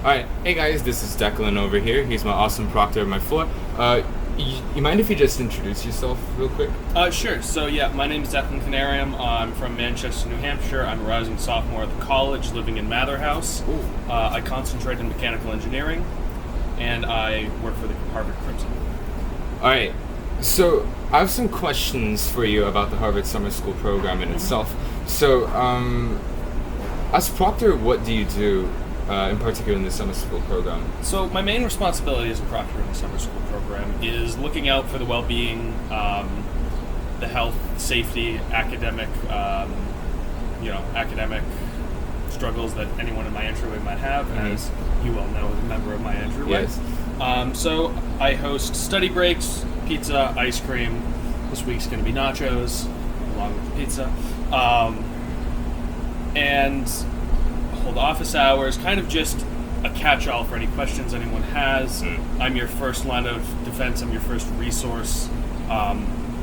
Alright, hey guys, this is Declan over here. He's my awesome proctor on my floor. You mind if you just introduce yourself real quick? Sure. So my name is Declan Canarium. I'm from Manchester, New Hampshire. I'm a rising sophomore at the college, living in Mather House. I concentrate in mechanical engineering, and I work for the Harvard Crimson. Alright, so I have some questions for you about the Harvard Summer School program in itself. So, as proctor, what do you do? In particular in the summer school program? So my main responsibility as a proctor in the summer school program is looking out for the well-being, the health, safety, academic struggles that anyone in my entryway might have, as you well know, as a member of my entryway. Yes. So I host study breaks, pizza, ice cream. This week's going to be nachos, along with the pizza. And hold office hours, kind of just a catch-all for any questions anyone has. I'm your first line of defense. I'm your first resource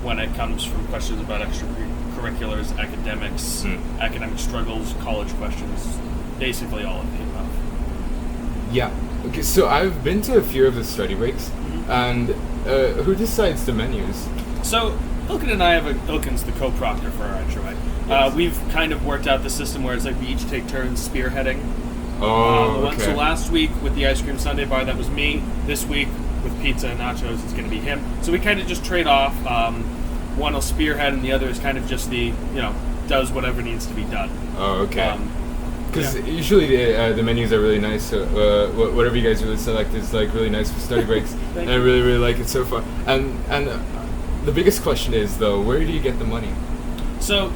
when it comes from questions about extracurriculars, academics, academic struggles, college questions, basically all of the above. Yeah. Okay, so I've been to a few of the study breaks, and who decides the menus? So Ilkin and I Ilkin's the co-proctor for our entryway. Yes. We've kind of worked out the system where it's like we each take turns spearheading. Okay. So last week with the ice cream sundae bar, that was me. This week with pizza and nachos, it's going to be him. So we kind of just trade off. One will spearhead, and the other is kind of just does whatever needs to be done. Oh, okay. Because usually the menus are really nice. So whatever you guys really select is like really nice for study breaks, and I really really like it so far. And the biggest question is though, where do you get the money? So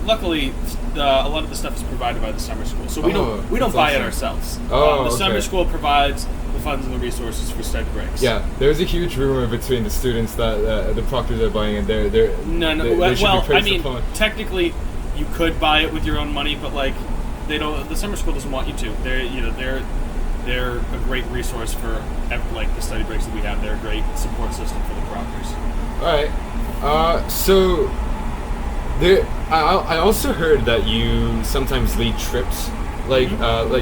luckily, a lot of the stuff is provided by the summer school, so we don't buy it ourselves. The summer school provides the funds and the resources for study breaks. Yeah, there's a huge rumor between the students that the proctors are buying it. They I mean, technically, you could buy it with your own money, but they don't. The summer school doesn't want you to. They're a great resource for the study breaks that we have. They're a great support system for the proctors. All right. So I also heard that you sometimes lead trips. Like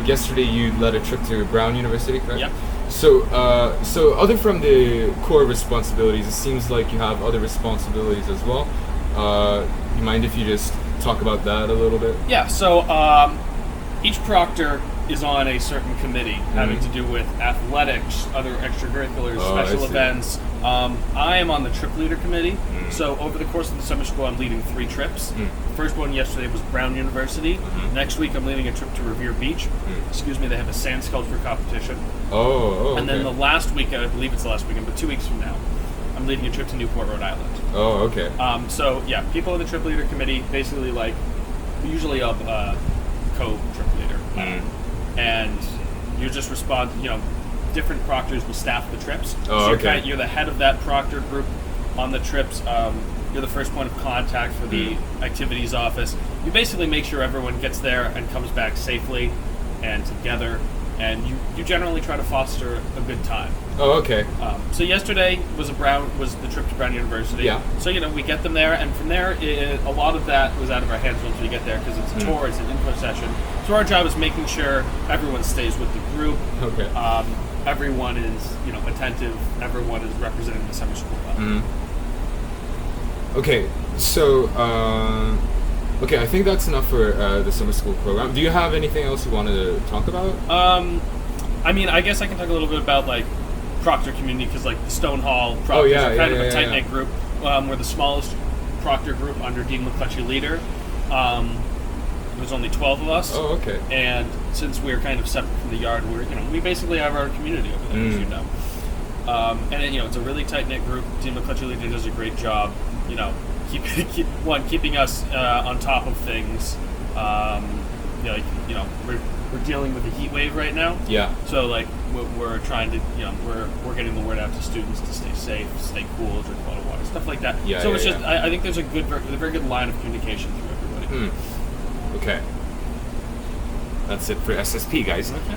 yesterday, you led a trip to Brown University, correct? Yep. So other from the core responsibilities, it seems like you have other responsibilities as well. You mind if you just talk about that a little bit? Yeah. So each proctor is on a certain committee having to do with athletics, other extracurriculars, special events. I am on the trip leader committee. So over the course of the summer school, I'm leading 3 trips. The first one yesterday was Brown University. Next week, I'm leading a trip to Revere Beach. They have a sand sculpture competition. And then the last week, I believe it's the last weekend, but 2 weeks from now, I'm leading a trip to Newport, Rhode Island. Oh, okay. People in the trip leader committee basically usually of co-trip leader. And you just respond, different proctors will staff the trips. You're the head of that proctor group on the trips. You're the first point of contact for the activities office. You basically make sure everyone gets there and comes back safely and together, and you generally try to foster a good time. Oh, okay. So yesterday was the trip to Brown University. Yeah. So we get them there, and from there, a lot of that was out of our hands once we get there because it's a tour, it's an info session. So our job is making sure everyone stays with the group. Okay. Everyone is attentive. Everyone is representing the summer school well. Okay. So I think that's enough for the summer school program. Do you have anything else you wanted to talk about? I guess I can talk a little bit about Proctor Community because the Stonehall Proctors are kind of a tight-knit group. We're the smallest Proctor group under Dean McClutchy leader. There's only 12 of us. Oh, okay. And since we're kind of separate from the yard, we basically have our community over there, as you know. It's a really tight-knit group. Dean McClutchy leader does a great job, keeping us on top of things. We're dealing with a heat wave right now. Yeah. So we're trying to we're getting the word out to students to stay safe, stay cool, drink a lot of water, stuff like that. Yeah. So it's just I think there's a very good line of communication through everybody. Okay. That's it for SSP, guys. Okay.